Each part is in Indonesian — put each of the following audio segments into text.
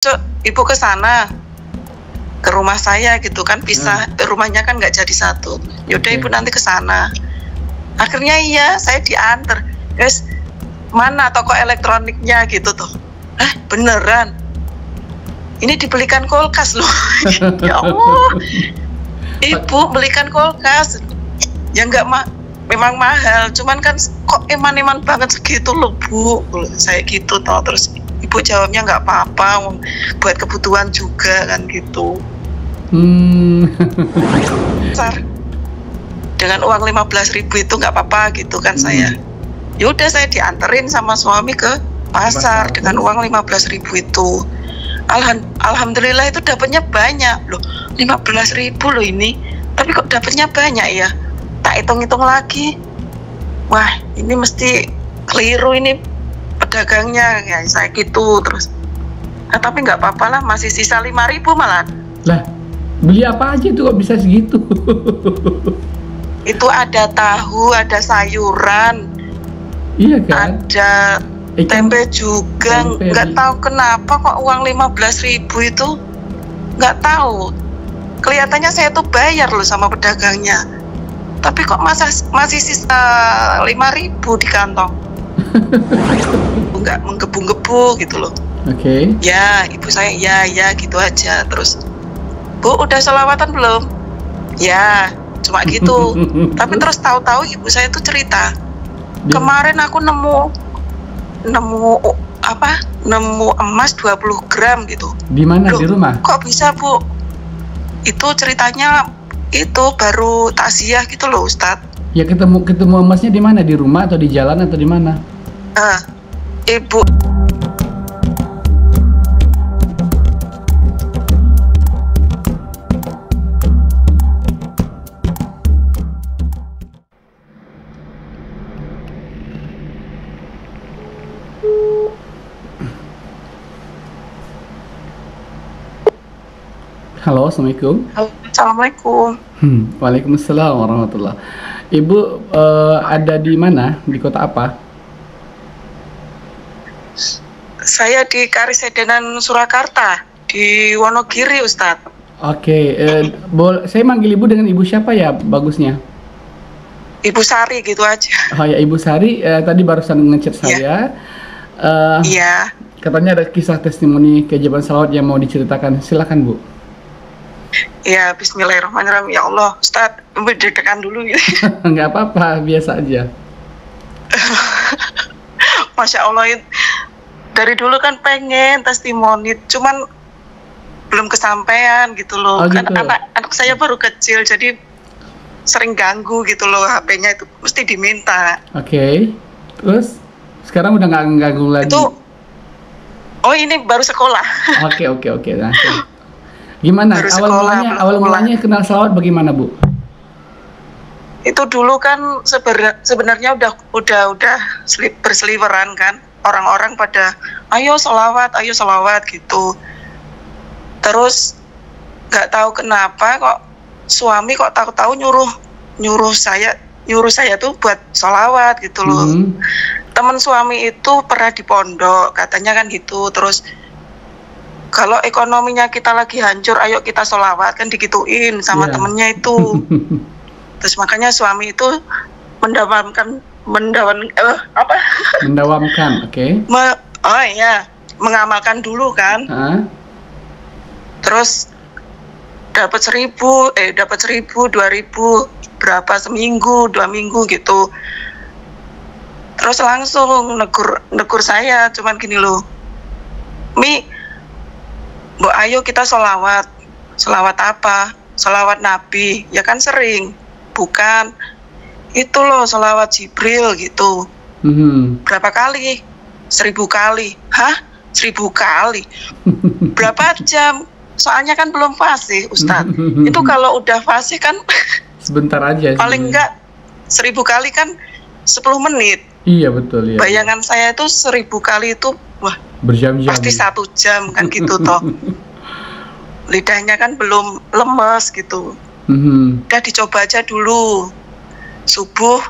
Ibu ke sana, ke rumah saya gitu kan, pisah. Rumahnya kan nggak jadi satu. Yaudah ibu nanti ke sana. Akhirnya iya, saya diantar. Guys, mana toko elektroniknya gitu tuh? Beneran? Ini dibelikan kulkas loh. Ya Allah, ibu belikan kulkas. Ya nggak memang mahal, cuman kan kok eman-eman banget segitu loh Bu. Saya gitu toh. Terus ibu jawabnya nggak apa-apa, buat kebutuhan juga kan gitu. Dengan uang 15.000 itu nggak apa-apa gitu kan. Saya yaudah saya dianterin sama suami ke pasar dengan uang 15.000 itu. Alhamdulillah itu dapatnya banyak loh, 15.000 loh ini, tapi kok dapatnya banyak ya. Tak hitung-hitung lagi, wah ini mesti keliru ini pedagangnya ya, saya gitu. Terus tapi nggak apa-apa lah, masih sisa 5.000 malah. Lah, beli apa aja tuh kok bisa segitu? Itu ada tahu, ada sayuran, iya kan? Ada tempe juga. Nggak tahu kenapa kok uang 15.000 itu, nggak tahu. Kelihatannya saya tuh bayar loh sama pedagangnya, tapi kok masih sisa 5.000 di kantong. Nggak menggebu-gebu gitu loh. Oke. Ya ibu saya ya gitu aja. Terus, Bu udah selawatan belum? Ya cuma gitu. Tapi terus tahu-tahu ibu saya tuh cerita, kemarin aku nemu emas 20 gram gitu. Di mana? Di rumah? Kok bisa Bu? Itu ceritanya itu baru takziah gitu loh Ustadz. Ya ketemu emasnya di mana? Di rumah atau di jalan atau di mana? Ibu. Halo, assalamualaikum. Assalamualaikum. Waalaikumsalam warahmatullah. Ibu ada di mana? Di kota apa? Saya di Karisedenan Surakarta, di Wonogiri Ustadz. Oke, saya manggil ibu dengan ibu siapa ya bagusnya? Ibu Sari gitu aja. Oh ya, Ibu Sari, tadi barusan ngechat saya. Iya. Katanya ada kisah testimoni keajaiban salawat yang mau diceritakan. Silakan Bu. Ya, bismillahirrahmanirrahim. Ya Allah, Ustadz, berdekakan dulu gitu. Nggak apa-apa, biasa aja. Masya Allah, dari dulu kan pengen testimoni, cuman belum kesampaian gitu loh. Kan gitu. anak saya baru kecil, jadi sering ganggu gitu loh, HP-nya itu mesti diminta. Oke. Terus sekarang udah nggak ganggu lagi? Ini baru sekolah. Oke. Nah, gimana awal mulanya kenal salawat bagaimana Bu? Itu dulu kan sebenarnya udah berseliweran kan, orang-orang pada ayo salawat gitu. Terus nggak tahu kenapa kok suami kok tahu-tahu nyuruh saya tuh buat salawat gitu loh. Teman suami itu pernah di pondok katanya kan gitu. Terus kalau ekonominya kita lagi hancur, ayo kita sholawat, kan digituin sama temennya itu. Terus makanya suami itu mendawamkan, oke. Mengamalkan dulu kan. Terus dapat 1.000, 2.000, berapa seminggu, 2 minggu gitu. Terus langsung negur saya, cuman gini loh, Mi, Bu, ayo kita sholawat. Sholawat apa? Sholawat Nabi. Ya kan sering. Bukan. Itu loh sholawat Jibril gitu. Berapa kali? 1.000 kali. Hah? 1.000 kali? Berapa jam? Soalnya kan belum fasih, Ustadz. Itu kalau udah fasih kan sebentar aja. Paling enggak 1.000 kali kan 10 menit. Iya betul ya. Bayangan saya itu 1.000 kali itu wah, berjam-jam. Pasti 1 jam kan gitu toh. Lidahnya kan belum lemes gitu. Udah dicoba aja dulu. Subuh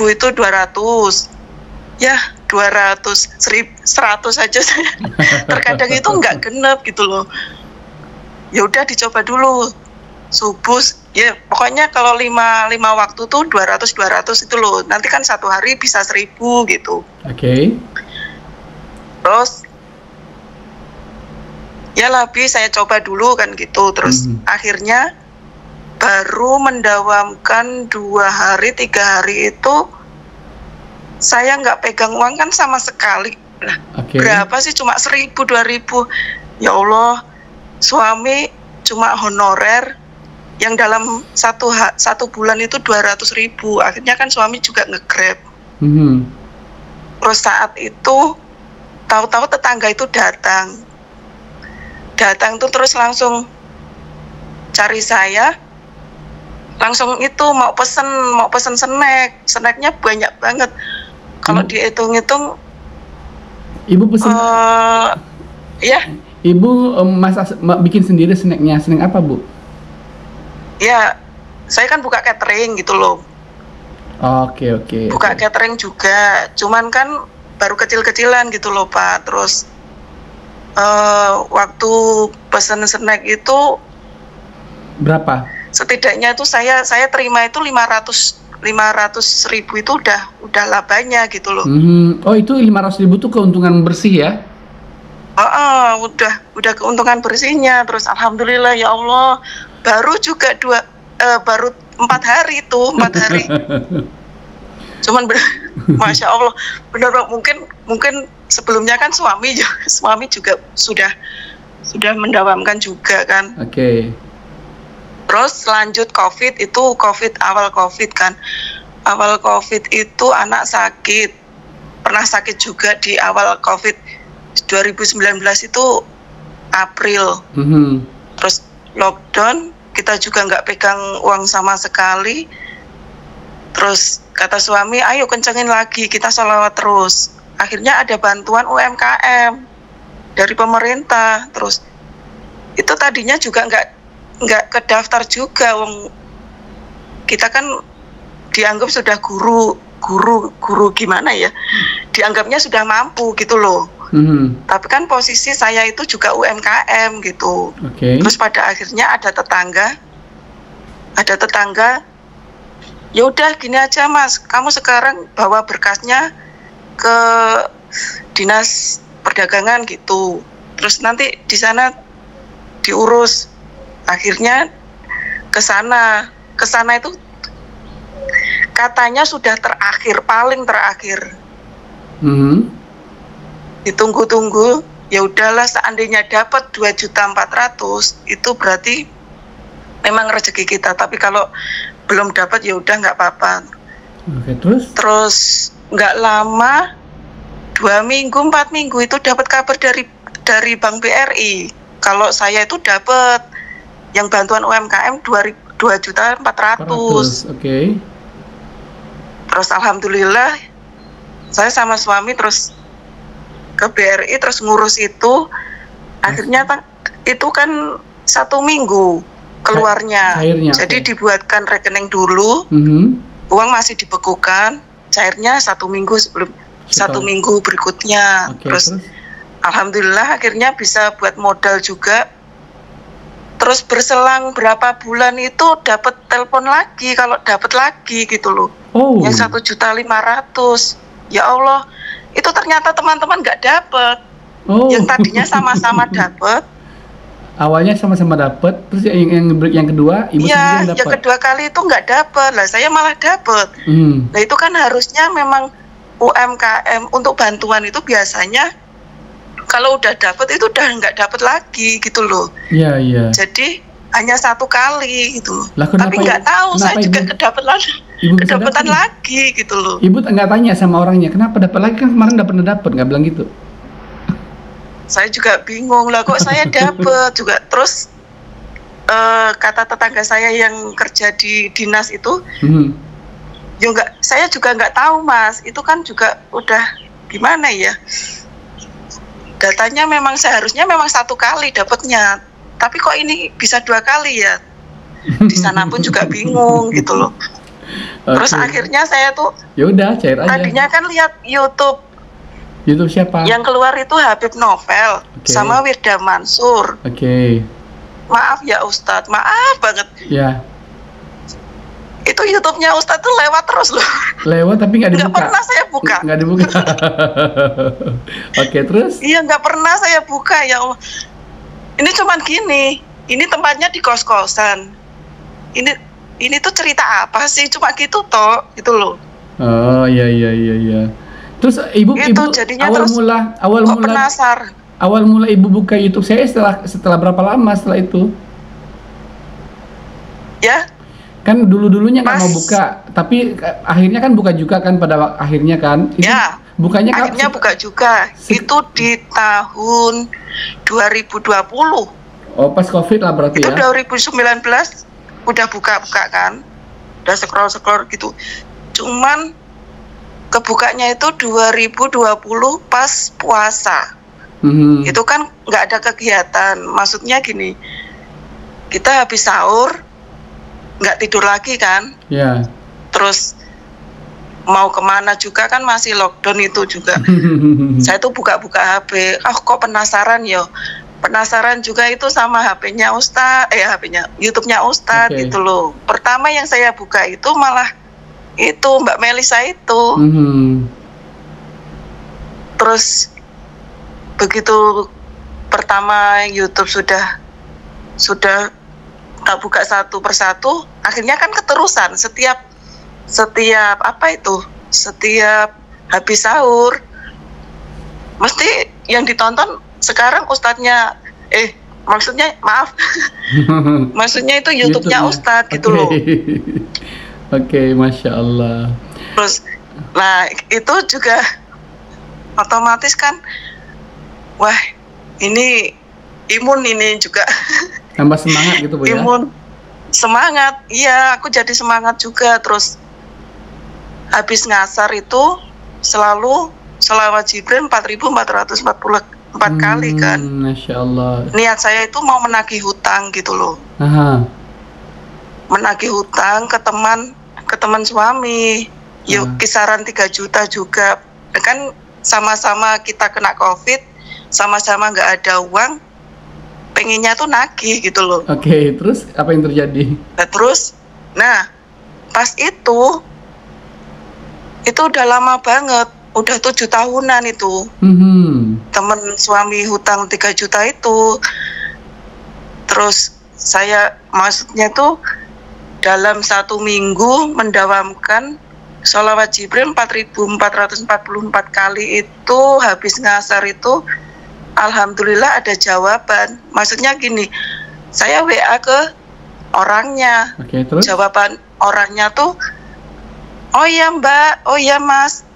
itu 200. Ya 200, 100 aja saya terkadang itu nggak genep gitu loh. Ya udah dicoba dulu subuh ya, pokoknya kalau 5 waktu tuh 200 itu loh, nanti kan satu hari bisa 1.000 gitu. Oke. Terus ya lebih saya coba dulu kan gitu, terus akhirnya baru mendawamkan 2 hari 3 hari itu saya nggak pegang uang kan sama sekali. Nah, berapa sih, cuma 1.000 2.000. Ya Allah, suami cuma honorer yang dalam satu bulan itu 200.000. Akhirnya kan suami juga nge-grab. Terus saat itu tahu-tahu tetangga itu datang tuh, terus langsung cari saya, langsung itu mau pesen snacknya banyak banget. Kalau dihitung-hitung, Ibu pesen ya, Ibu bikin sendiri snacknya. Snack apa, Bu? Ya, saya kan buka catering gitu loh. Oke. Buka catering juga, cuman kan baru kecil-kecilan gitu loh, Pak. Terus waktu pesen snack itu berapa? Setidaknya itu saya terima itu 500.000 itu udah labanya gitu loh. Oh, itu 500.000 tuh keuntungan bersih ya? Udah keuntungan bersihnya. Terus alhamdulillah ya Allah, baru juga 4 hari itu 4 hari. Cuman Masya Allah, benar, mungkin sebelumnya kan suami juga sudah mendawamkan juga kan. Oke. Terus lanjut awal COVID kan. Awal COVID itu anak sakit. Pernah sakit juga di awal COVID 2019 itu April. Terus lockdown, kita juga nggak pegang uang sama sekali. Terus kata suami, ayo kencengin lagi, kita sholawat terus. Akhirnya ada bantuan UMKM dari pemerintah. Terus itu tadinya juga nggak kedaftar juga, kita kan dianggap sudah guru gimana ya, dianggapnya sudah mampu gitu loh. Tapi kan posisi saya itu juga UMKM gitu. Terus pada akhirnya ada tetangga, ya udah gini aja Mas, kamu sekarang bawa berkasnya ke dinas perdagangan gitu, terus nanti di sana diurus. Akhirnya ke sana itu katanya sudah paling terakhir. Ditunggu-tunggu, ya udahlah, seandainya dapat 2.400.000 itu berarti memang rezeki kita. Tapi kalau belum dapat ya udah nggak apa-apa. Terus nggak lama, 2 minggu 4 minggu itu dapat kabar dari Bank BRI kalau saya itu dapat yang bantuan UMKM 2.400.000. Terus alhamdulillah saya sama suami terus ke BRI terus ngurus itu. Akhirnya itu kan 1 minggu keluarnya. Jadi dibuatkan rekening dulu. Uang masih dibekukan, cairnya 1 minggu sebelum 1 minggu berikutnya. Terus alhamdulillah akhirnya bisa buat modal juga. Terus berselang berapa bulan itu dapat telepon lagi, kalau dapat lagi gitu loh. Yang 1.500.000. Ya Allah, itu ternyata teman-teman nggak dapat. Yang tadinya sama-sama dapat. Awalnya sama-sama dapat, terus yang kedua ibu sendiri dapat. Yang kedua kali itu nggak dapat, lah saya malah dapat. Nah itu kan harusnya memang UMKM untuk bantuan itu biasanya kalau udah dapat itu udah nggak dapat lagi gitu loh. Iya. Jadi hanya 1 kali gitu loh. Tapi nggak tahu, saya juga kedapatan lagi gitu loh. Ibu nggak tanya sama orangnya kenapa dapat lagi, kan kemarin dapat, nggak bilang gitu. Saya juga bingung lah kok saya dapat juga. Terus kata tetangga saya yang kerja di dinas itu, saya juga nggak tahu Mas, itu kan juga udah gimana ya, datanya memang seharusnya memang 1 kali dapatnya, tapi kok ini bisa 2 kali ya. Di sana pun juga bingung gitu loh. Terus akhirnya saya tuh ya udah cair aja. Tadinya kan lihat YouTube YouTube siapa? Yang keluar itu Habib Novel sama Wirda Mansur. Oke. Maaf ya Ustadz, maaf banget. Ya. Itu YouTube-nya Ustadz tuh lewat terus loh. Lewat tapi nggak dibuka. Nggak pernah saya buka. Nggak dibuka. Oke, terus? Iya, nggak pernah saya buka, ya Allah. Ini cuman gini, ini tempatnya di kos-kosan. Ini tuh cerita apa sih? Cuma gitu toh, gitu loh. Oh, iya. Terus ibu jadinya awal mula penasaran. Awal mula ibu buka YouTube saya setelah berapa lama setelah itu? Ya. Kan dulunya nggak mau buka, tapi akhirnya kan buka juga kan pada akhirnya kan? Itu ya. Bukanya akhirnya buka juga. Itu di tahun 2020. Oh, pas COVID lah berarti itu ya? Itu 2019 udah buka kan? Udah scroll gitu. Cuman kebukanya itu 2020 pas puasa. Itu kan nggak ada kegiatan. Maksudnya gini, kita habis sahur nggak tidur lagi kan? Ya. Terus mau kemana juga kan masih lockdown itu juga. Saya tuh buka-buka HP. Kok penasaran yo. Penasaran juga itu sama HP-nya YouTube-nya Ustadz gitu loh. Pertama yang saya buka itu malah itu Mbak Melisa itu. Terus begitu pertama YouTube sudah tak buka satu persatu, akhirnya kan keterusan setiap habis sahur mesti yang ditonton sekarang Ustadznya maksudnya itu YouTube-nya Ustadz gitu loh. Oke, Masya Allah. Terus, nah itu juga otomatis kan, wah ini imun ini juga. Tambah semangat gitu Bu ya? Imun, semangat, iya aku jadi semangat juga. Terus habis ngasar itu selalu sholawat Jibril 4.444 kali kan. Masya Allah. Niat saya itu mau menagih hutang gitu loh. Menagih hutang ke teman suami, yuk kisaran 3 juta juga. Kan sama-sama kita kena COVID, sama-sama nggak ada uang, pengennya tuh nagih gitu loh. Oke, terus apa yang terjadi? Nah pas itu udah lama banget, udah 7 tahunan itu. Temen suami hutang 3 juta itu. Terus saya maksudnya tuh dalam 1 minggu mendawamkan sholawat Jibril 4.444 kali itu. Habis ngasar itu alhamdulillah ada jawaban. Maksudnya gini, saya WA ke orangnya. Terus? Jawaban orangnya tuh, oh iya Mbak, oh iya Mas,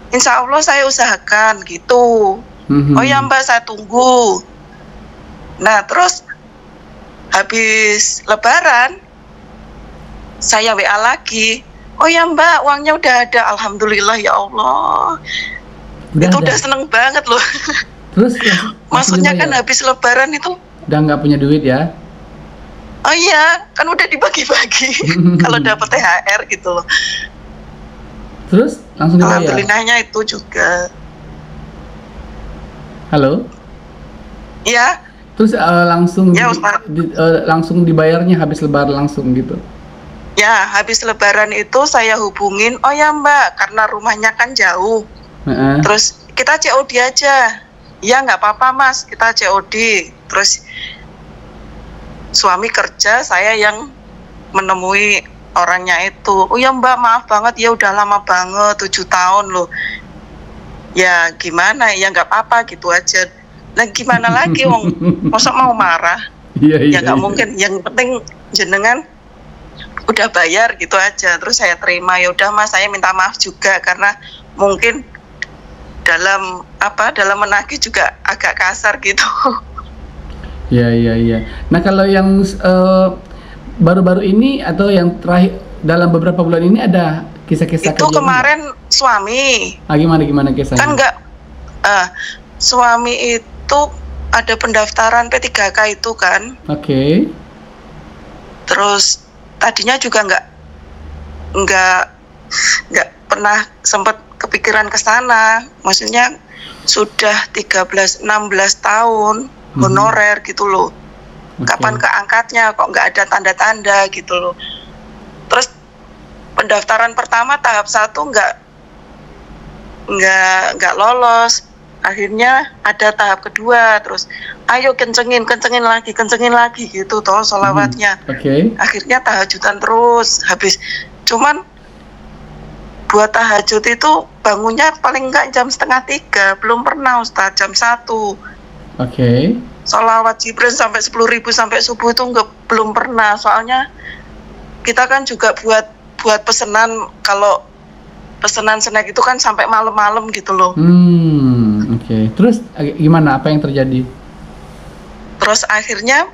insya Allah saya usahakan gitu. Oh ya Mbak, saya tunggu. Nah terus habis lebaran saya WA lagi, oh ya Mbak, uangnya udah ada, alhamdulillah ya Allah. Udah seneng banget loh. Terus maksudnya kan habis lebaran itu udah nggak punya duit ya? Oh iya, kan udah dibagi-bagi kalau dapat THR gitu loh. Terus langsung dibayar? Alhamdulillahnya itu juga. Halo? Iya. Terus langsung langsung dibayarnya habis lebaran langsung gitu? Ya, habis lebaran itu saya hubungin, oh ya Mbak, karena rumahnya kan jauh. Terus kita COD aja. Ya nggak apa-apa Mas, kita COD. Terus suami kerja, saya yang menemui orangnya itu. Oh ya Mbak, maaf banget ya, udah lama banget, 7 tahun loh. Ya gimana, ya nggak apa-apa gitu aja. Nah gimana lagi, masa mau marah? Ya nggak mungkin. Yang penting jenengan udah bayar gitu aja. Terus saya terima, ya udah Mas, saya minta maaf juga karena mungkin dalam menagih juga agak kasar gitu. Iya. Nah kalau yang baru-baru ini atau yang terakhir dalam beberapa bulan ini ada kisah-kisah itu kemarin enggak? Suami. Gimana kisahnya? Kan enggak, suami itu ada pendaftaran P3K itu kan. Oke. Terus tadinya juga nggak pernah sempat kepikiran ke sana. Maksudnya sudah 16 tahun honorer gitu loh. Kapan keangkatnya kok nggak ada tanda-tanda gitu loh. Terus pendaftaran pertama tahap 1 nggak lolos. Akhirnya ada tahap kedua, terus ayo kencengin lagi gitu toh sholawatnya. Akhirnya tahajudan terus. Habis cuman buat tahajud itu bangunnya paling enggak jam 2:30, belum pernah Ustaz jam 1. Sholawat Jibril sampai 10.000 sampai subuh itu belum pernah. Soalnya kita kan juga buat pesanan, kalau pesanan snack itu kan sampai malam-malam gitu loh. Terus gimana, apa yang terjadi? Terus akhirnya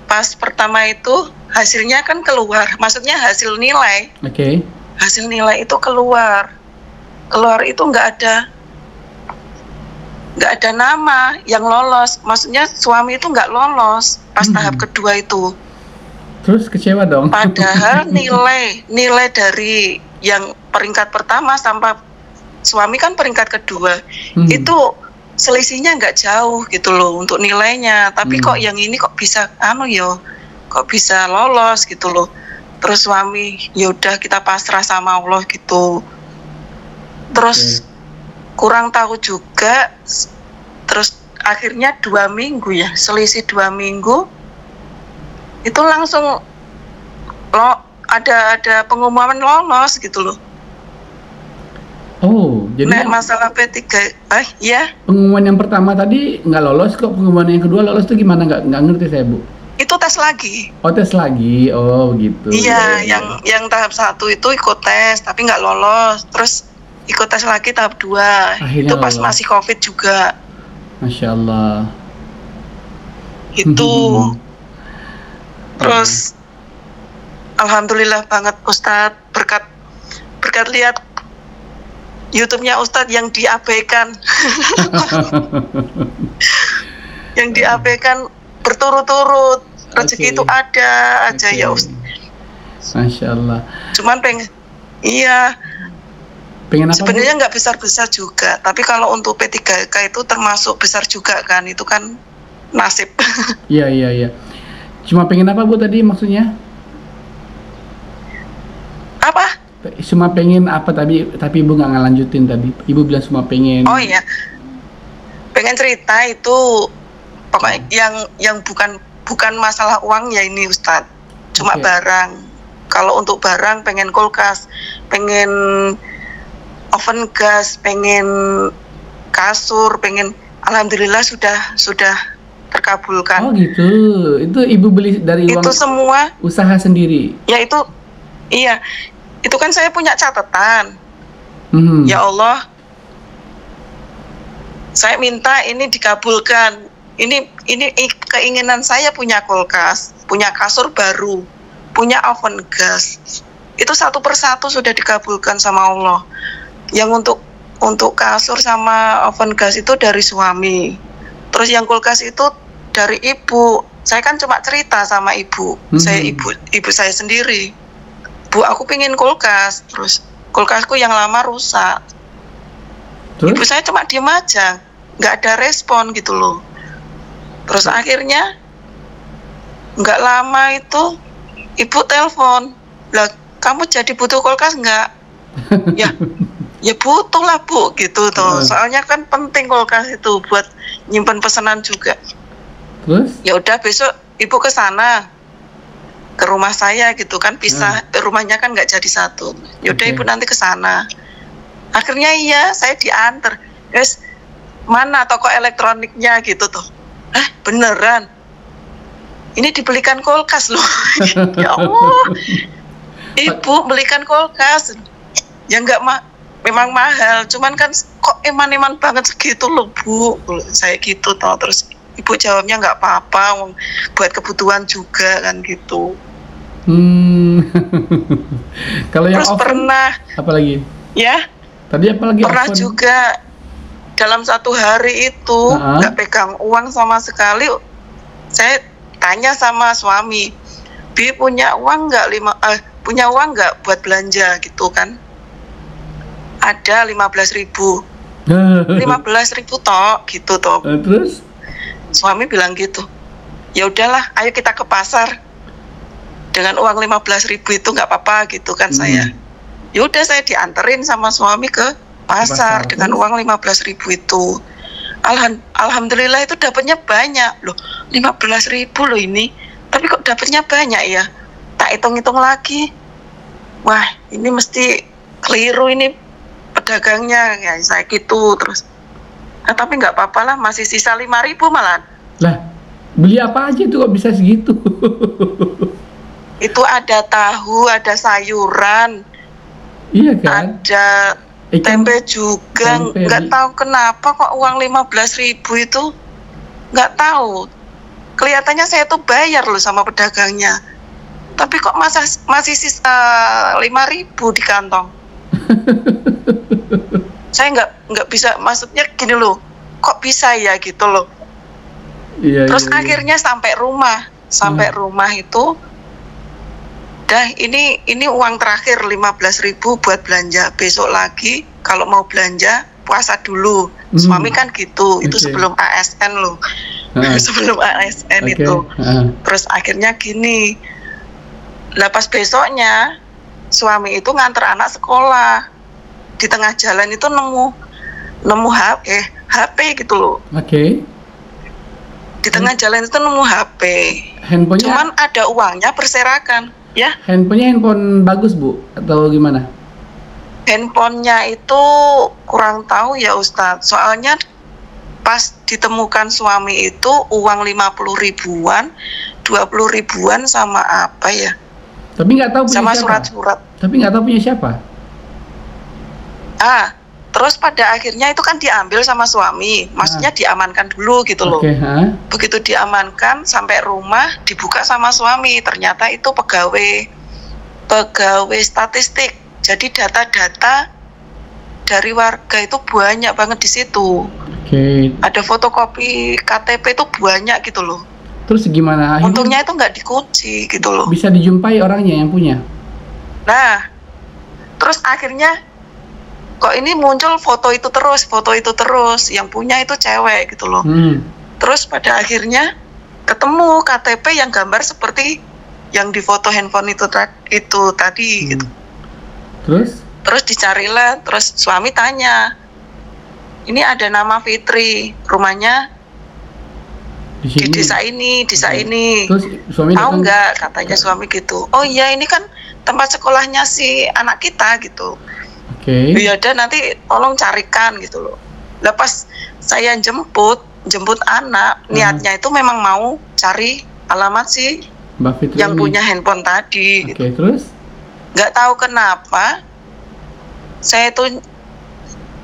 pas pertama itu hasilnya kan keluar, maksudnya hasil nilai. Hasil nilai itu keluar itu nggak ada nama yang lolos, maksudnya suami itu nggak lolos pas tahap kedua itu. Terus kecewa dong. Padahal nilai dari yang peringkat pertama sampai suami kan peringkat kedua itu selisihnya nggak jauh gitu loh untuk nilainya, tapi kok yang ini kok bisa kok bisa lolos gitu loh. Terus suami, yaudah kita pasrah sama Allah gitu. Terus kurang tahu juga. Terus akhirnya 2 minggu ya, selisih 2 minggu itu langsung ada pengumuman lolos gitu loh. Jadi masalah P3 ya. Pengumuman yang pertama tadi nggak lolos, kok pengumuman yang kedua lolos tuh gimana? Nggak ngerti saya, Bu. Itu tes lagi. Tes lagi. Gitu. Iya, yang tahap 1 itu ikut tes tapi nggak lolos. Terus ikut tes lagi tahap 2. Akhirnya itu pas lolos. Masih COVID juga. Masya Allah. Itu. Terus alhamdulillah banget Ustadz, berkat lihat YouTube-nya Ustadz yang diabaikan. Yang diabaikan berturut-turut, rezeki itu ada aja ya Ustaz. Masya Allah. Cuman pengen apa? Sebenarnya nggak besar-besar juga, tapi kalau untuk P3K itu termasuk besar juga kan, itu kan nasib. Iya. Cuma pengen apa, Bu, tadi maksudnya? Apa? Cuma pengen apa tapi Ibu nggak ngelanjutin tadi. Ibu bilang cuma pengen. Oh iya, pengen cerita itu. Pokoknya yang bukan masalah uang ya ini Ustadz, cuma barang. Kalau untuk barang pengen kulkas, pengen oven gas, pengen kasur, pengen, alhamdulillah sudah terkabulkan. Gitu. Itu Ibu beli dari uang itu semua usaha sendiri. Ya itu iya. Itu kan saya punya catatan. Ya Allah, saya minta ini dikabulkan. Ini keinginan saya punya kulkas, punya kasur baru, punya oven gas. Itu satu persatu sudah dikabulkan sama Allah. Yang untuk kasur sama oven gas itu dari suami. Terus yang kulkas itu dari ibu. Saya kan cuma cerita sama ibu. Saya ibu saya sendiri. Bu, aku pengen kulkas. Terus kulkasku yang lama rusak. Terus? Ibu saya cuma diem aja, nggak ada respon gitu loh. Terus akhirnya nggak lama itu ibu telepon, lah kamu jadi butuh kulkas nggak? ya butuh lah Bu gitu tuh. Soalnya kan penting kulkas itu buat nyimpan pesanan juga. Terus? Ya udah besok ibu ke sana, ke rumah saya gitu kan, pisah. Rumahnya kan nggak jadi satu. Ya udah ibu nanti ke sana. Akhirnya saya diantar. Guys, mana toko elektroniknya gitu tuh. Beneran, ini dibelikan kulkas loh. Ya Allah, ibu belikan kulkas yang memang mahal, cuman kan kok eman-eman banget segitu loh Bu. Saya gitu toh. Terus ibu jawabnya nggak apa-apa, buat kebutuhan juga kan gitu. Kalau yang terus pernah apa lagi? Ya, tadi apa lagi? Pernah juga dalam satu hari itu nggak pegang uang sama sekali. Saya tanya sama suami, Bi punya uang nggak punya uang nggak buat belanja gitu kan? Ada 15.000. 15.000 tok gitu toh. Terus? Suami bilang gitu, ya udahlah, ayo kita ke pasar dengan uang 15.000 itu nggak apa-apa gitu kan. Saya ya udah, saya dianterin sama suami ke pasar dengan uang 15.000 itu. Alhamdulillah itu dapatnya banyak loh, 15.000 loh ini, tapi kok dapatnya banyak ya. Tak hitung-hitung lagi, wah ini mesti keliru ini pedagangnya ya, saya gitu terus. Tapi nggak apa-apa lah, masih sisa 5.000 malah. Lah, beli apa aja tuh kok bisa segitu? Itu ada tahu, ada sayuran, iya kan? ada tempe juga. Nggak tahu kenapa kok uang 15.000 itu, nggak tahu. Kelihatannya saya tuh bayar loh sama pedagangnya, tapi kok masih sisa 5.000 di kantong. Saya nggak bisa, maksudnya gini loh, kok bisa ya gitu loh. Terus akhirnya sampai rumah itu, dah ini uang terakhir 15.000 buat belanja. Besok lagi kalau mau belanja puasa dulu. Suami kan gitu, itu sebelum ASN loh. Sebelum ASN itu. Terus akhirnya gini, lah pas besoknya suami itu nganter anak sekolah. Di tengah jalan itu nemu HP gitu loh. Di tengah jalan itu nemu HP. Handphonenya? Cuman ada uangnya berserakan, ya. Handphonenya handphone bagus Bu atau gimana? Handphonenya itu kurang tahu ya Ustadz. Soalnya pas ditemukan suami itu uang 50 ribuan, 20 ribuan sama apa ya? Tapi nggak tahu punya sama siapa. Surat-surat. Tapi nggak tahu punya siapa. Terus pada akhirnya itu kan diambil sama suami, maksudnya diamankan dulu gitu loh. Begitu diamankan sampai rumah dibuka sama suami, ternyata itu pegawai statistik. Jadi data-data dari warga itu banyak banget di situ. Ada fotokopi KTP itu banyak gitu loh. Terus gimana? Untungnya itu nggak dikunci gitu loh. Bisa dijumpai orangnya yang punya. Nah, terus akhirnya kok ini muncul foto itu terus, yang punya itu cewek gitu loh. Terus pada akhirnya ketemu KTP yang gambar seperti yang di foto handphone itu tadi gitu. Terus dicarilah, terus suami tanya, ini ada nama Fitri, rumahnya di desa ini. Terus suami tahu nggak, katanya suami gitu. Oh iya, ini kan tempat sekolahnya si anak kita gitu. Ya udah, nanti tolong carikan gitu loh. Lah pas saya jemput anak, niatnya itu memang mau cari alamat si Mbak Fitri yang ini punya handphone tadi gitu. Terus? Nggak tahu kenapa saya itu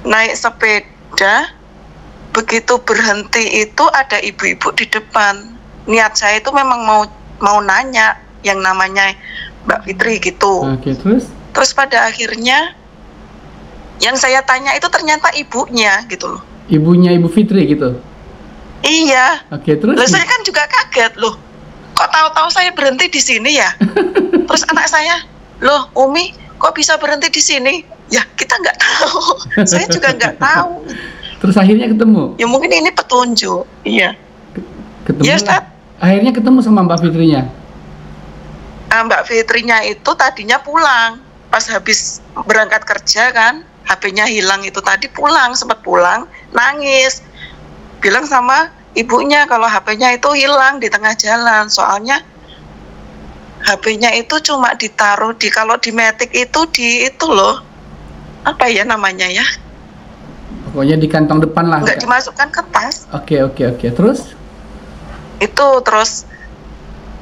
naik sepeda, begitu berhenti itu ada ibu-ibu di depan. Niat saya itu memang mau nanya yang namanya Mbak Fitri gitu. Terus pada akhirnya yang saya tanya itu ternyata ibunya gitu loh. Ibunya Ibu Fitri gitu? Iya. Terus? Loh, saya kan juga kaget loh. Kok tahu-tahu saya berhenti di sini ya? Terus anak saya, loh Umi, kok bisa berhenti di sini? Ya kita nggak tahu. Saya juga nggak tahu. Terus akhirnya ketemu? Ya mungkin ini petunjuk. Iya. Ketemu ya, lah. Akhirnya ketemu sama Mbak Fitrinya? Mbak Fitrinya itu tadinya pulang. Pas habis berangkat kerja kan, HP-nya hilang itu tadi, sempat pulang, nangis. Bilang sama ibunya kalau HP-nya itu hilang di tengah jalan. Soalnya HP-nya itu cuma ditaruh kalau di Matic itu loh. Apa ya namanya ya? Pokoknya di kantong depan lah. Nggak dimasukkan ke tas. Oke. Terus? Terus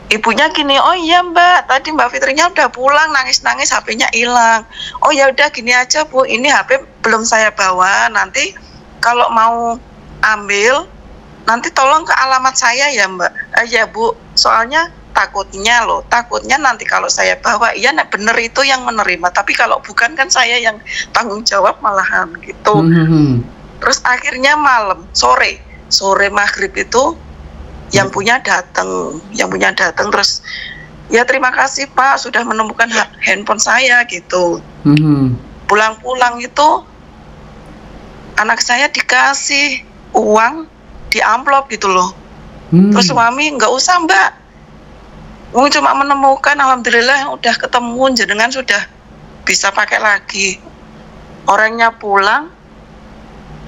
ibunya gini, oh iya Mbak, tadi Mbak Fitrinya udah pulang, nangis-nangis, HP-nya hilang. Oh ya udah gini aja Bu, ini HP belum saya bawa, nanti kalau mau ambil, nanti tolong ke alamat saya ya Mbak. Ya Bu, soalnya takutnya nanti kalau saya bawa, iya bener itu yang menerima, tapi kalau bukan kan saya yang tanggung jawab malahan gitu. Terus akhirnya sore maghrib itu yang punya datang terus ya terima kasih Pak sudah menemukan handphone saya gitu. Pulang-pulang itu anak saya dikasih uang di amplop gitu loh. Terus suami, nggak usah mbak, cuma menemukan, alhamdulillah udah ketemu, jenengan sudah bisa pakai lagi. Orangnya pulang,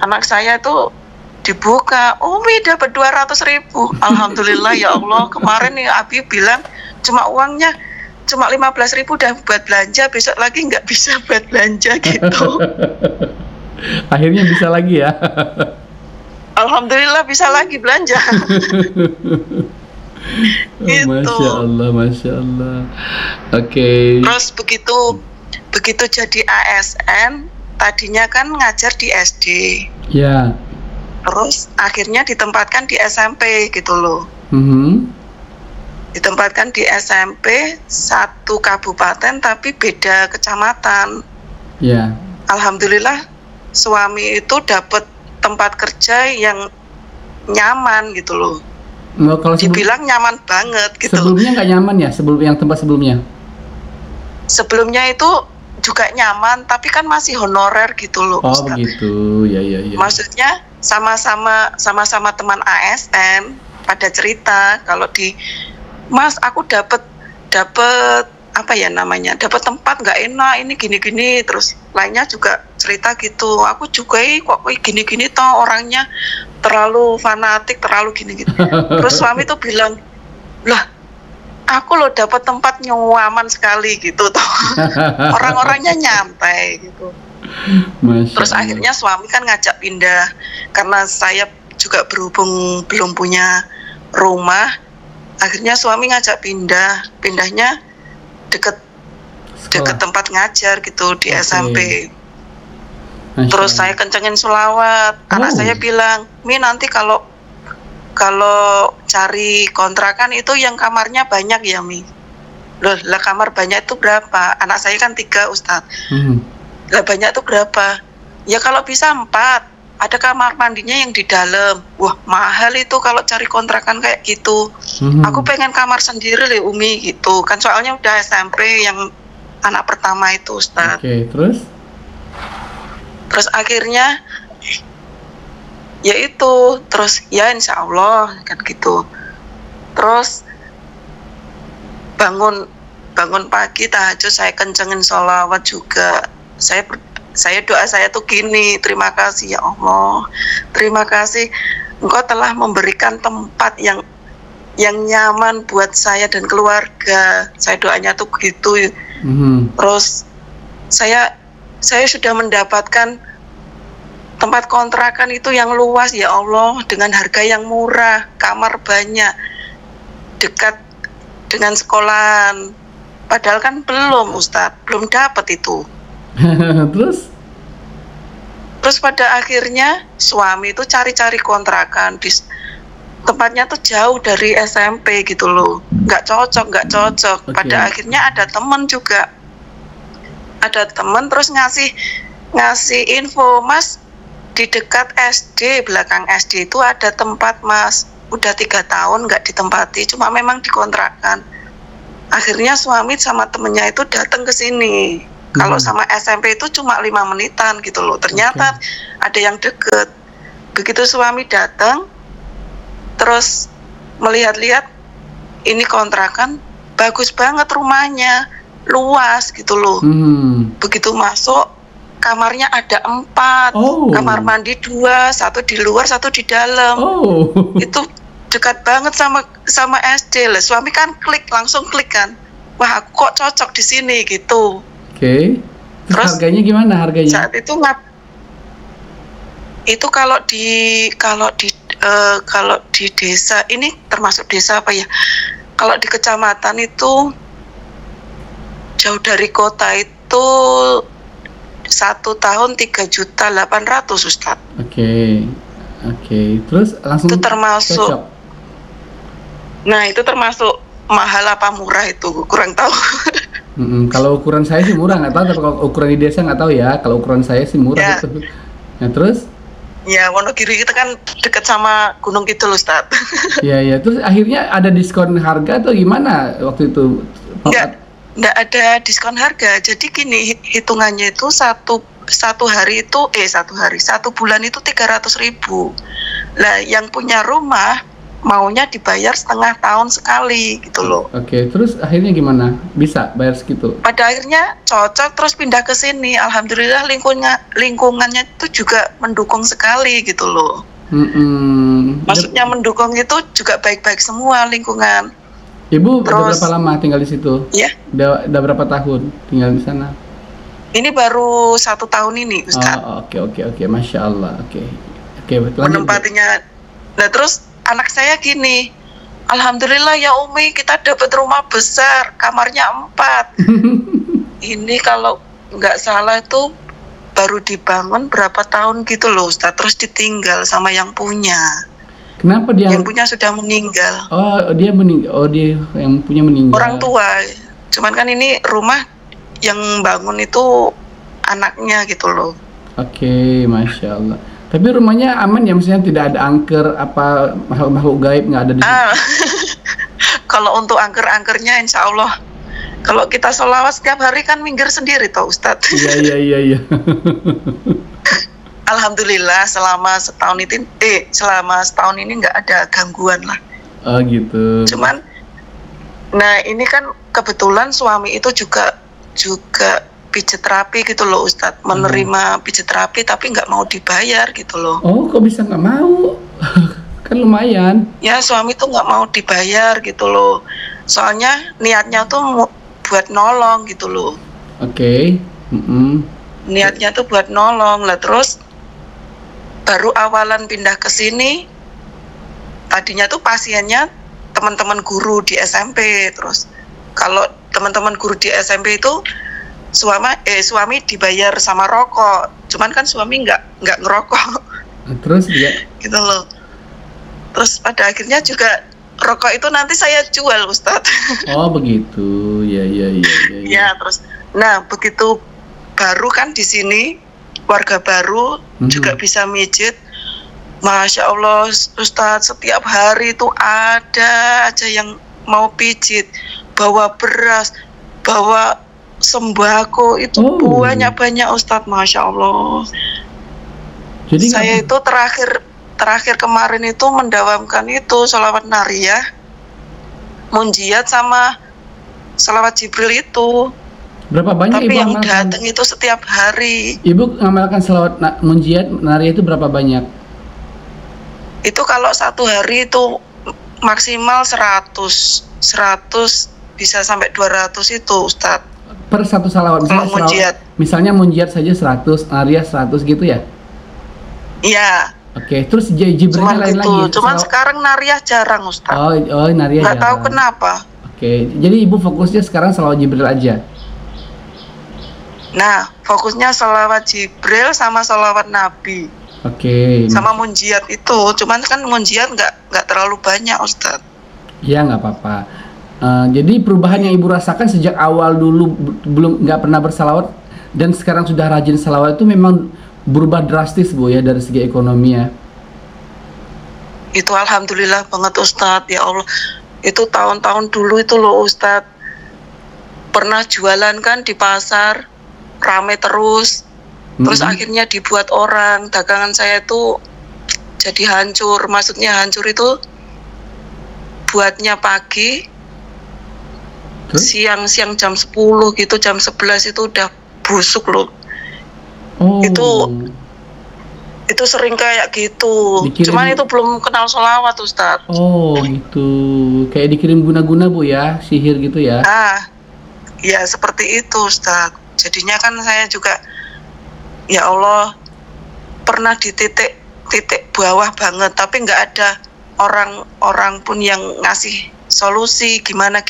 anak saya itu dibuka, Umi dapat 200.000. Alhamdulillah ya Allah. Kemarin nih Abi bilang cuma uangnya cuma 15.000 udah buat belanja, besok lagi nggak bisa buat belanja gitu. Akhirnya bisa lagi ya. Alhamdulillah bisa lagi belanja. Gitu. Masya Allah, Masya Allah. Oke. Terus begitu jadi ASN, tadinya kan ngajar di SD. Ya. Terus akhirnya ditempatkan di SMP gitu loh. Ditempatkan di SMP satu kabupaten tapi beda kecamatan. Ya. Alhamdulillah suami itu dapat tempat kerja yang nyaman gitu loh. Kalau dibilang nyaman banget gitu. Sebelumnya nggak nyaman ya, tempat sebelumnya? Sebelumnya itu juga nyaman, tapi kan masih honorer gitu loh. Oh Ustaz. begitu, ya. Maksudnya sama-sama teman ASN pada cerita kalau Mas aku dapat apa ya namanya, dapat tempat nggak enak, ini gini-gini, terus lainnya juga cerita gitu. Aku juga kok gini-gini toh, orangnya terlalu fanatik, terlalu gini-gini. Terus suami tuh bilang, lah aku loh dapat tempat nyaman sekali gitu toh. Orang-orangnya nyantai gitu. Terus akhirnya suami kan ngajak pindah, karena saya juga berhubung belum punya rumah. Akhirnya suami ngajak pindahnya deket tempat ngajar gitu di SMP. Terus saya kencengin sholawat. Anak saya bilang, Mi nanti kalau cari kontrakan itu yang kamarnya banyak ya Mi. Loh, lah kamar banyak itu berapa? Anak saya kan 3 Ustadz. Lah banyak itu berapa? Ya kalau bisa 4. Ada kamar mandinya yang di dalam. Wah mahal itu kalau cari kontrakan kayak gitu. Aku pengen kamar sendiri deh Umi gitu. Kan soalnya udah SMP yang anak pertama itu Ustadz. Oke, terus akhirnya ya itu, terus ya insya Allah kan gitu. Terus bangun pagi tahajud saya kencengin sholawat juga. Saya doa saya tuh gini, terima kasih ya Allah, terima kasih Engkau telah memberikan tempat yang nyaman buat saya dan keluarga. Saya doanya tuh begitu. Terus saya sudah mendapatkan tempat kontrakan itu yang luas ya Allah, dengan harga yang murah, kamar banyak, dekat dengan sekolahan. Padahal kan belum Ustadz, belum dapat itu. Terus pada akhirnya suami itu cari-cari kontrakan di tempatnya tuh jauh dari SMP gitu loh, nggak cocok. Pada akhirnya ada teman terus ngasih info, Mas di dekat SD, belakang SD itu ada tempat Mas, udah 3 tahun nggak ditempati, cuma memang dikontrakan. Akhirnya suami sama temennya itu datang ke sini. Kalau sama SMP itu cuma 5 menitan gitu loh. Ternyata ada yang deket. Begitu suami datang, terus melihat-lihat, ini kontrakan bagus banget rumahnya, luas gitu loh. Begitu masuk, kamarnya ada 4, kamar mandi 2, 1 di luar, 1 di dalam. Itu dekat banget sama SD lah. Suami kan langsung klik kan, wah kok cocok di sini gitu. Terus harganya gimana harganya? Saat itu itu kalau di desa ini, termasuk desa apa ya? Kalau di kecamatan itu jauh dari kota itu 1 tahun 3.800.000 Ustadz. Oke. Terus langsung itu termasuk cocok. Nah itu termasuk mahal apa murah itu kurang tahu. Kalau ukuran saya sih murah, nggak tahu, tapi kalau ukuran di desa nggak tahu ya. Kalau ukuran saya sih murah itu. Nah terus? Ya Wonogiri itu kan dekat sama Gunung Kidul Ustadz. Iya. Terus akhirnya ada diskon harga atau gimana waktu itu? Nggak ada diskon harga. Jadi gini hitungannya itu satu bulan itu 300.000. Lah yang punya rumah maunya dibayar setengah tahun sekali gitu loh. Oke, terus akhirnya gimana? Bisa bayar segitu? Pada akhirnya cocok, terus pindah ke sini. Alhamdulillah lingkungannya itu juga mendukung sekali gitu loh. Maksudnya mendukung itu juga baik-baik semua lingkungan. Ibu udah berapa lama tinggal di situ? Ya. Udah berapa tahun tinggal di sana? Ini baru 1 tahun ini, Ustaz. Oke, Masya Allah. Oke, menempatinya. Nah terus anak saya gini, alhamdulillah ya Umi, kita dapat rumah besar, kamarnya 4. Ini kalau nggak salah itu baru dibangun berapa tahun gitu loh Ustaz, terus ditinggal sama yang punya. Kenapa dia? Yang punya sudah meninggal. Oh, dia meninggal. Oh, dia yang punya meninggal. Orang tua. Cuman kan ini rumah yang bangun itu anaknya gitu loh. Oke, Masya Allah. Tapi rumahnya aman ya, maksudnya tidak ada angker apa makhluk gaib nggak ada di situ? Kalau untuk angker-angkernya insya Allah, kalau kita sholawat setiap hari kan minggir sendiri toh Ustadz. Iya. Alhamdulillah selama setahun ini nggak ada gangguan lah. Oh gitu. Cuman, nah ini kan kebetulan suami itu juga pijet terapi gitu loh Ustadz, menerima pijet terapi tapi nggak mau dibayar gitu loh. Oh, kok bisa nggak mau? Kan lumayan. Ya suami tuh nggak mau dibayar gitu loh, soalnya niatnya tuh buat nolong gitu loh. Oke. Niatnya tuh buat nolong lah. Terus baru awalan pindah ke sini, tadinya tuh pasiennya teman-teman guru di SMP. Terus kalau teman-teman guru di SMP itu suami dibayar sama rokok, cuman kan suami nggak ngerokok. Terus dia gitu loh. Terus pada akhirnya juga rokok itu nanti saya jual Ustadz. Oh begitu, ya. Ya terus, nah begitu baru kan di sini warga baru juga bisa mijit. Masya Allah Ustadz, setiap hari itu ada aja yang mau pijit, bawa beras, bawa sembako itu banyak Ustadz, Masya Allah. Jadi saya itu terakhir kemarin itu mendawamkan itu sholawat nariyah, munjiat sama sholawat Jibril itu. Berapa banyak? Tapi yang datang itu setiap hari. Ibu ngamalkan sholawat munjiat nariyah itu berapa banyak? Itu kalau satu hari itu maksimal 100 bisa sampai 200 itu Ustadz. Per satu salawat, misalnya munjiat saja 100, nariyah 100 gitu ya? Iya. Oke, terus Jibrilnya lain lagi. Cuman sekarang nariyah jarang Ustaz. Oh, nariyah jarang. Nggak tahu kenapa. Oke, jadi ibu fokusnya sekarang salawat Jibril aja. Nah, fokusnya salawat Jibril sama salawat Nabi. Oke. Sama munjiat itu, cuman kan munjiat nggak terlalu banyak Ustaz. Iya, nggak apa-apa. Jadi perubahan yang ibu rasakan sejak awal dulu belum nggak pernah bersalawat dan sekarang sudah rajin salawat itu memang berubah drastis Bu ya dari segi ekonomi ya. Itu alhamdulillah banget Ustadz, ya Allah. Itu tahun-tahun dulu itu loh Ustadz, pernah jualan kan di pasar rame terus akhirnya dibuat orang, dagangan saya itu jadi hancur. Maksudnya hancur itu buatnya pagi, siang jam 10 gitu, jam 11 itu udah busuk loh. Itu sering kayak gitu. Cuman itu belum kenal sholawat Ustadz. Oh gitu, kayak dikirim guna-guna Bu ya, sihir gitu ya? Ya seperti itu Ustadz. Jadinya kan saya juga, ya Allah, pernah di titik bawah banget, tapi nggak ada orang pun yang ngasih solusi gimana.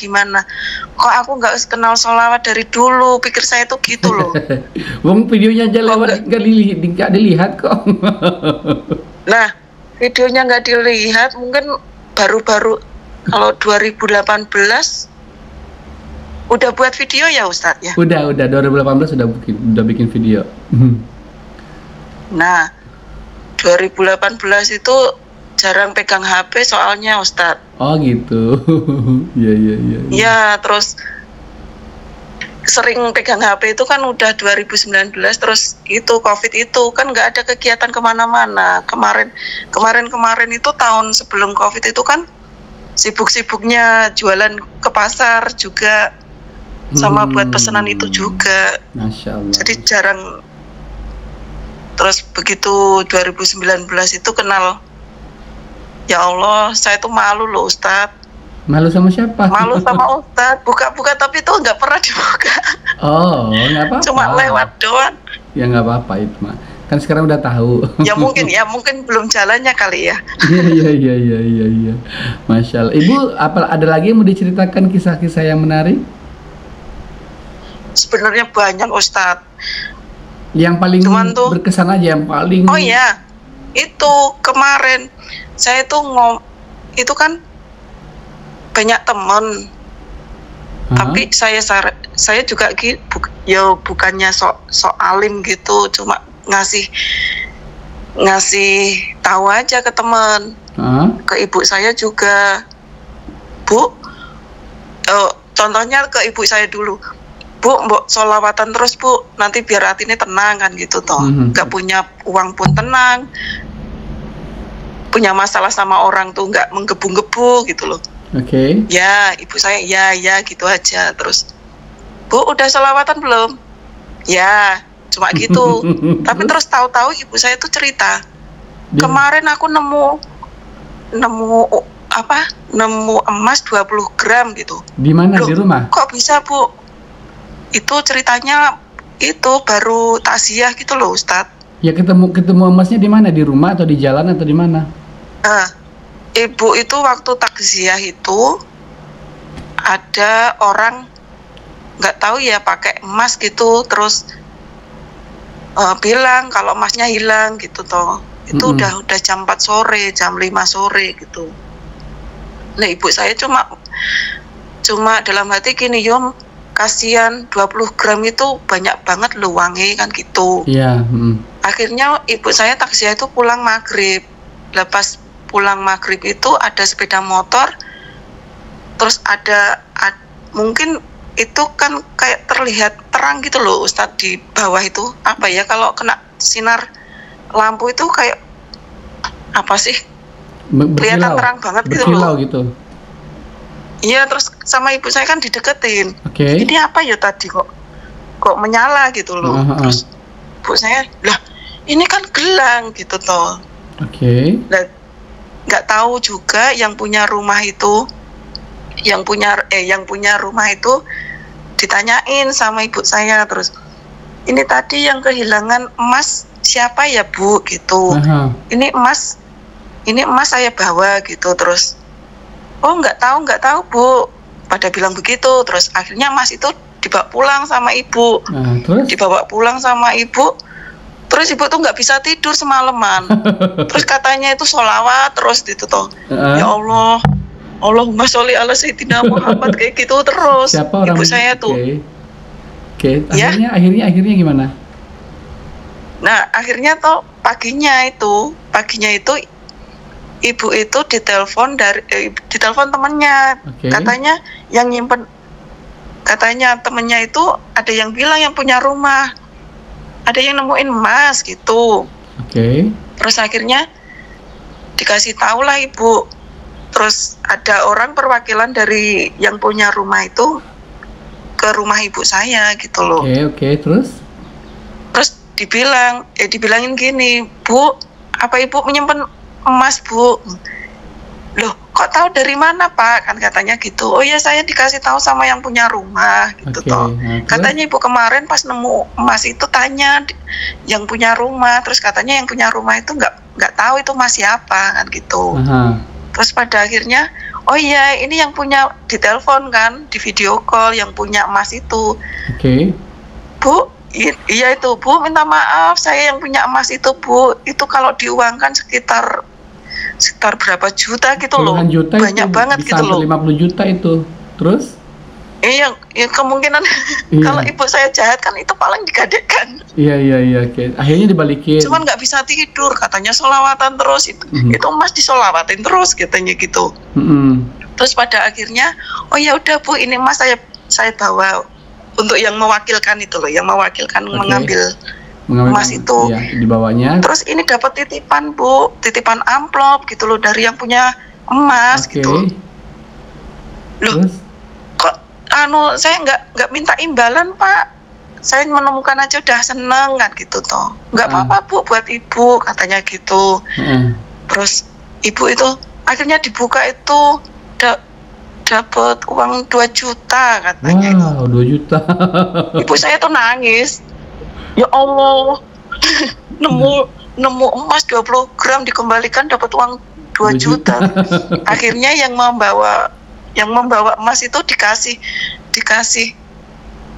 Kok aku nggak kenal sholawat dari dulu, pikir saya tuh gitu loh. Wong videonya aja lewat nggak dilihat kok. Nah videonya nggak dilihat, mungkin baru kalau 2018 udah buat video ya Ustadz ya. Udah 2018 udah bikin video. Nah 2018 itu jarang pegang HP soalnya Ustadz. Oh gitu. Iya. Ya terus sering pegang HP itu kan udah 2019, terus itu COVID itu kan nggak ada kegiatan kemana-mana. Kemarin itu tahun sebelum COVID itu kan sibuk-sibuknya jualan ke pasar juga, sama buat pesanan itu juga. Masya Allah. Jadi jarang. Terus begitu 2019 itu kenal, ya Allah, saya tuh malu loh Ustadz. Malu sama siapa? Malu sama Ustadz, buka-buka tapi itu nggak pernah dibuka. Oh, nggak apa-apa. Cuma lewat doang. Ya nggak apa-apa itu mah. Kan sekarang udah tahu. Ya mungkin belum jalannya kali ya. Iya. Masya Allah. Ibu, ada lagi yang mau diceritakan kisah-kisah yang menarik? Sebenarnya banyak Ustadz. Yang paling berkesan aja, yang paling. Oh iya, itu kemarin saya tuh itu kan banyak temen, tapi saya juga ya bukannya sok alim gitu, cuma ngasih tahu aja ke temen, ke ibu saya juga, Bu, contohnya ke ibu saya dulu, Bu, mbok sholawatan terus Bu, nanti biar hatinya tenang kan gitu toh, nggak punya uang pun tenang, punya masalah sama orang tuh nggak menggebu-gebu gitu loh. Oke. Ya, ibu saya ya gitu aja. Terus, Bu, udah sholawatan belum? Ya, cuma gitu. Tapi terus tahu-tahu ibu saya tuh cerita, kemarin aku nemu emas 20 gram gitu. Di mana? Loh, di rumah? Kok bisa, Bu? Itu ceritanya itu baru takziah gitu loh, Ustadz. Ya ketemu emasnya di mana? Di rumah atau di jalan atau di mana? Ibu itu waktu takziah itu ada orang nggak tahu ya pakai emas gitu, terus bilang kalau emasnya hilang gitu toh. Itu udah jam 4 sore, jam 5 sore gitu. Nah ibu saya cuma dalam hati gini, Yom, kasihan 20 gram itu banyak banget loh uangnya kan gitu. Iya. Akhirnya ibu saya takziah itu pulang maghrib. Lepas pulang maghrib itu ada sepeda motor, terus ada mungkin itu kan kayak terlihat terang gitu loh Ustadz, di bawah itu apa ya, kalau kena sinar lampu itu kayak apa sih, kelihatan terang banget gitu loh. Gitu. Iya, terus sama ibu saya kan dideketin. Okay. Ini apa ya tadi kok menyala gitu loh. Terus ibu saya, lah ini kan gelang gitu toh. Oke. Nggak tahu juga yang punya rumah itu, yang punya rumah itu ditanyain sama ibu saya, terus ini tadi yang kehilangan emas siapa ya Bu gitu. Ini emas saya bawa gitu. Terus oh nggak tahu Bu, pada bilang begitu. Terus akhirnya emas itu dibawa pulang sama ibu. Dibawa pulang sama ibu. Terus ibu tuh nggak bisa tidur semalaman. Terus katanya itu sholawat terus gitu toh. Ya Allah, Allahumma sholli ala sayyidina Muhammad kayak gitu terus. Siapa orang ibu saya tuh? Oke. Akhirnya gimana? Nah akhirnya toh paginya itu ibu itu ditelepon temannya. Katanya yang nyimpen, katanya temannya itu ada yang bilang yang punya rumah, ada yang nemuin emas gitu. Terus akhirnya dikasih tahu lah ibu. Terus ada orang perwakilan dari yang punya rumah itu ke rumah ibu saya gitu loh. Terus dibilangin gini, Bu, apa ibu menyimpan emas Bu? Loh, kok tahu dari mana Pak? Kan katanya gitu. Oh ya, saya dikasih tahu sama yang punya rumah gitu toh. Katanya ibu kemarin pas nemu emas itu tanya yang punya rumah, terus katanya yang punya rumah itu nggak tahu itu emas siapa kan gitu. Terus pada akhirnya, oh iya ini yang punya, ditelepon kan, di video call yang punya emas itu. Bu, iya itu Bu, minta maaf saya yang punya emas itu Bu, itu kalau diuangkan sekitar berapa juta gitu loh, banyak banget gitu loh, 50 juta itu. Terus? Iya, kemungkinan kalau ibu saya jahat kan itu paling digadekan. Iya. Akhirnya dibalikin. Cuman nggak bisa tidur, katanya sholawatan terus itu emas disolawatin terus katanya gitu. Terus pada akhirnya, oh ya udah Bu, ini emas saya bawa untuk yang mewakilkan itu loh, yang mewakilkan Oke. mengambil Mengambil emas itu. ya, dibawanya. Terus ini dapat titipan Bu, titipan amplop gitu loh dari yang punya emas Oke. gitu. Loh, Terus? kok saya nggak minta imbalan Pak, saya menemukan aja udah seneng kan gitu toh, nggak apa-apa Bu buat ibu katanya gitu. Terus ibu itu akhirnya dibuka itu dapat uang 2 juta katanya. Wow, 2 juta. Ibu saya tuh nangis, ya Allah, nemu emas 20 gram dikembalikan dapat uang 2 juta. Akhirnya yang membawa emas itu dikasih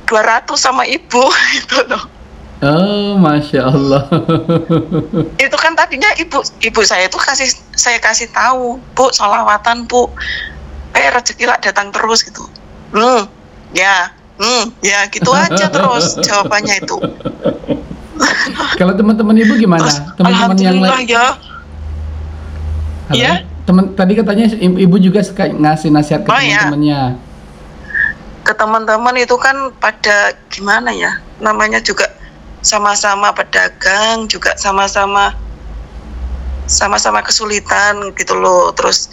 200 sama ibu itu loh. Oh, Masya Allah. Itu kan tadinya ibu saya tuh saya kasih tahu, Bu, sholawatan Bu, rezeki lah datang terus gitu. Ya gitu aja terus jawabannya itu. Kalau teman-teman ibu gimana? Terus, Teman-teman yang alhamdulillah lain? ya. Halo? Ya. Tadi katanya ibu juga suka ngasih nasihat ke teman-temannya. Ke teman-teman itu kan pada gimana ya? Namanya juga sama-sama pedagang, juga sama-sama kesulitan gitu loh. Terus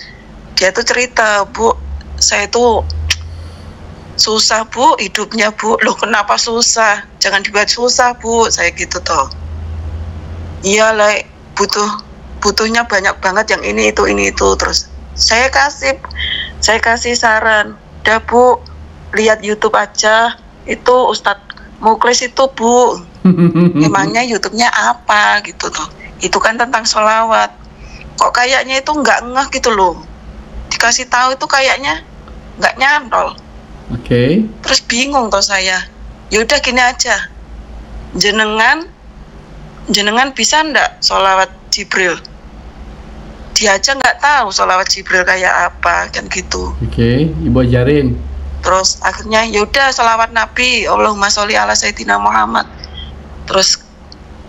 dia tuh cerita, Bu, saya tuh susah Bu hidupnya Bu. Loh kenapa susah? Jangan dibuat susah Bu, saya gitu toh. Iya lah, butuhnya banyak banget yang ini itu. Terus saya kasih saran, udah Bu, lihat YouTube aja, itu Ustadz Muklis itu Bu, emangnya YouTube-nya apa gitu toh. Itu kan tentang sholawat, kok kayaknya itu nggak ngeh gitu loh, dikasih tahu itu kayaknya nggak nyantol. Oke. Terus bingung toh saya, yaudah gini aja, jenengan bisa ndak sholawat Jibril? Dia aja nggak tahu sholawat Jibril kayak apa kan gitu. Oke, ibu ajarin. Terus akhirnya yaudah sholawat Nabi, Allahumma sholli ala Sayyidina Muhammad. Terus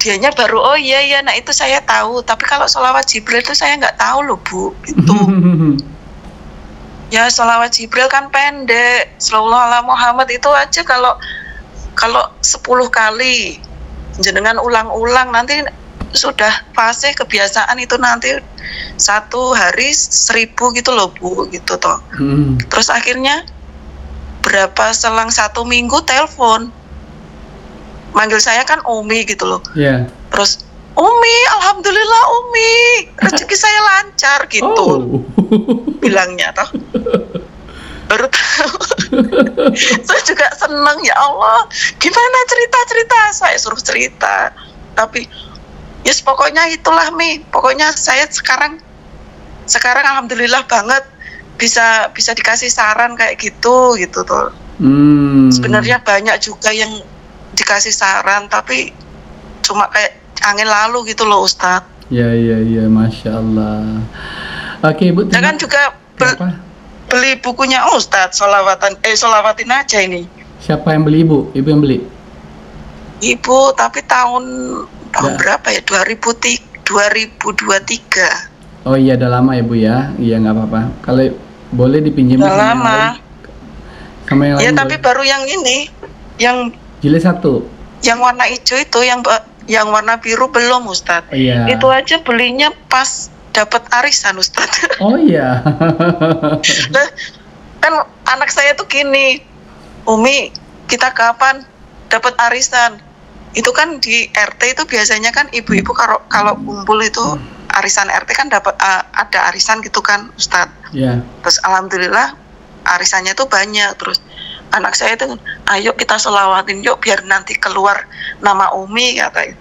dianya baru, oh iya, nah itu saya tahu, tapi kalau sholawat Jibril itu saya nggak tahu loh Bu gitu. Ya sholawat Jibril kan pendek, sallallahu ala Muhammad itu aja kalau 10 kali jenengan ulang-ulang nanti sudah fase kebiasaan itu, nanti 1 hari 1000 gitu loh Bu gitu toh. Terus akhirnya berapa selang 1 minggu telepon manggil saya kan Umi gitu loh. Terus Umi, alhamdulillah Umi, rezeki saya lancar gitu. Bilangnya toh. Baru tahu. Saya juga seneng, ya Allah, gimana cerita saya suruh cerita, tapi yes pokoknya itulah Mi, pokoknya saya sekarang alhamdulillah banget bisa dikasih saran kayak gitu tuh. Sebenarnya banyak juga yang dikasih saran tapi cuma kayak angin lalu gitu loh Ustadz. Iya, Masya Allah. Oke Ibu. Jangan juga beli bukunya Ustadz, sholawatin aja ini. Siapa yang beli Ibu? Ibu yang beli? Ibu, tapi tahun berapa ya? 2023. Oh iya, udah lama ya Bu ya. Iya nggak apa-apa. Kalau boleh dipinjam udah lama. Sama yang lain. Ya tapi baru yang ini, yang jilid 1. Yang warna hijau itu, yang warna biru belum Ustadz. Oh, iya. Itu aja belinya pas dapat arisan Ustadz. Oh iya. Nah, kan anak saya tuh gini, Umi, kita kapan dapat arisan? Itu kan di RT itu biasanya kan ibu-ibu kalau kumpul itu arisan RT kan dapat ada arisan gitu kan Ustadz. Iya. Terus alhamdulillah arisannya tuh banyak. Terus anak saya itu, ayo kita selawatin yuk biar nanti keluar nama Umi katanya.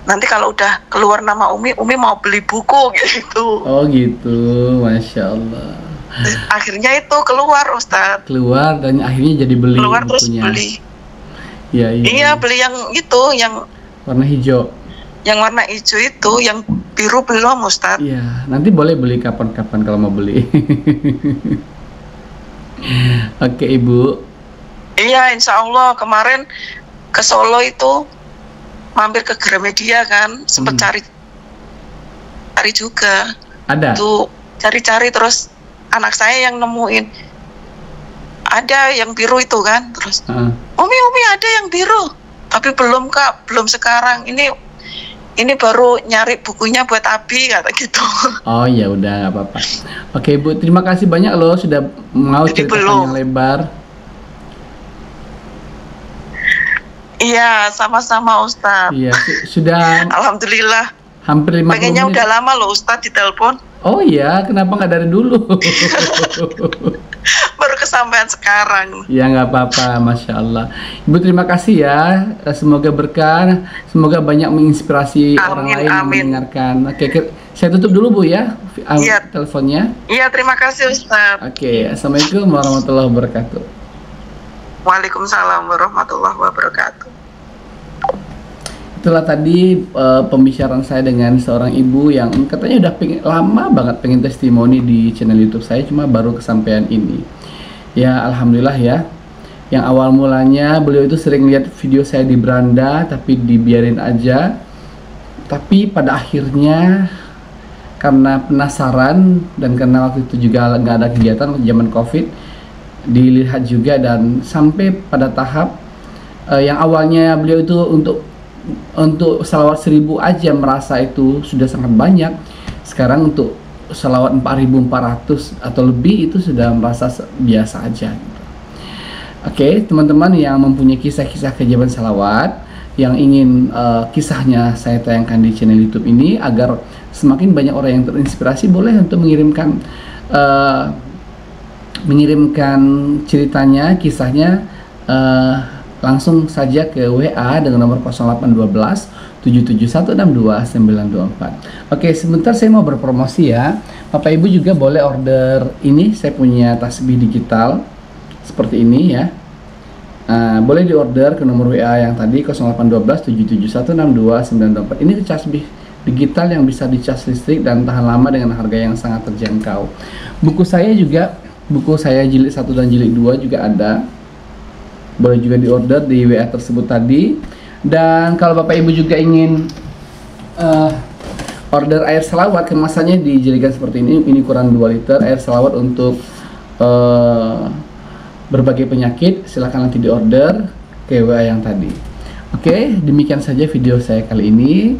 Nanti kalau udah keluar nama Umi mau beli buku gitu. Oh gitu, Masya Allah. Akhirnya itu keluar Ustadz. Keluar dan akhirnya jadi beli keluar bukunya. Terus beli. Iya, beli yang itu, yang warna hijau. Yang warna hijau itu, yang biru belum Ustadz. Iya, nanti boleh beli kapan-kapan kalau mau beli. Oke Ibu. Iya, insya Allah kemarin ke Solo itu mampir ke Gramedia kan, sempet cari juga. Ada? Tuh cari-cari terus anak saya yang nemuin. Ada yang biru itu kan, terus Umi ada yang biru, tapi belum Kak, belum sekarang. Ini baru nyari bukunya buat Abi kata gitu. Oh ya udah nggak apa-apa. Oke Bu, terima kasih banyak loh sudah mau Jadi cerita belum. panjang lebar. Iya, sama-sama Ustadz. Iya, sudah Alhamdulillah. hampir 50 Pengennya menit. udah lama loh Ustadz ditelepon. Oh iya, kenapa nggak dari dulu? Baru kesampaian sekarang. Ya nggak apa-apa, Masya Allah. Ibu terima kasih ya, semoga berkah, semoga banyak menginspirasi orang Amin, lain yang amin. mendengarkan. Oke, saya tutup dulu Bu ya, Iya. teleponnya. Iya, terima kasih Ustadz. Oke, Assalamualaikum warahmatullahi wabarakatuh. Waalaikumsalam warahmatullahi wabarakatuh. Itulah tadi pembicaraan saya dengan seorang ibu yang katanya udah lama banget pengen testimoni di channel YouTube saya, cuma baru kesampaian ini. Ya alhamdulillah ya. Yang awal mulanya beliau itu sering lihat video saya di beranda tapi dibiarin aja. Tapi pada akhirnya karena penasaran dan karena waktu itu juga nggak ada kegiatan zaman COVID, dilihat juga dan sampai pada tahap yang awalnya beliau itu untuk salawat 1000 aja merasa itu sudah sangat banyak, sekarang untuk salawat 4400 atau lebih itu sudah merasa biasa aja gitu. Oke, teman-teman yang mempunyai kisah-kisah keajaiban salawat yang ingin kisahnya saya tayangkan di channel YouTube ini agar semakin banyak orang yang terinspirasi, boleh untuk mengirimkan ceritanya, kisahnya langsung saja ke WA dengan nomor 0812 77162 924. Oke, sebentar saya mau berpromosi ya. Bapak Ibu juga boleh order ini, saya punya tasbih digital seperti ini ya. Boleh diorder ke nomor WA yang tadi 0812 77162 924. Ini tasbih digital yang bisa dicas listrik dan tahan lama dengan harga yang sangat terjangkau. Buku saya jilid 1 dan jilid 2 juga ada. Boleh juga diorder di WA tersebut tadi. Dan kalau Bapak Ibu juga ingin order air selawat, kemasannya dijadikan seperti ini ukuran 2 liter air selawat untuk berbagai penyakit, silahkan nanti diorder ke WA yang tadi. Oke, demikian saja video saya kali ini.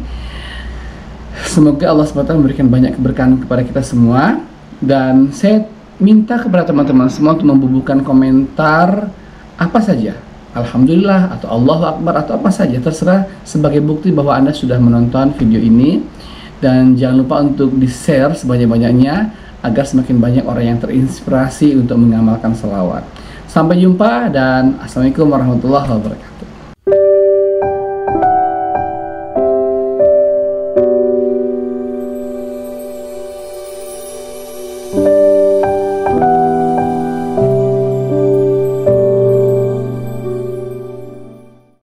Semoga Allah SWT memberikan banyak keberkahan kepada kita semua, dan saya minta kepada teman-teman semua untuk membubuhkan komentar apa saja, Alhamdulillah atau Allahu Akbar atau apa saja, terserah, sebagai bukti bahwa Anda sudah menonton video ini. Dan jangan lupa untuk di-share sebanyak-banyaknya agar semakin banyak orang yang terinspirasi untuk mengamalkan selawat. Sampai jumpa dan Assalamualaikum warahmatullahi wabarakatuh.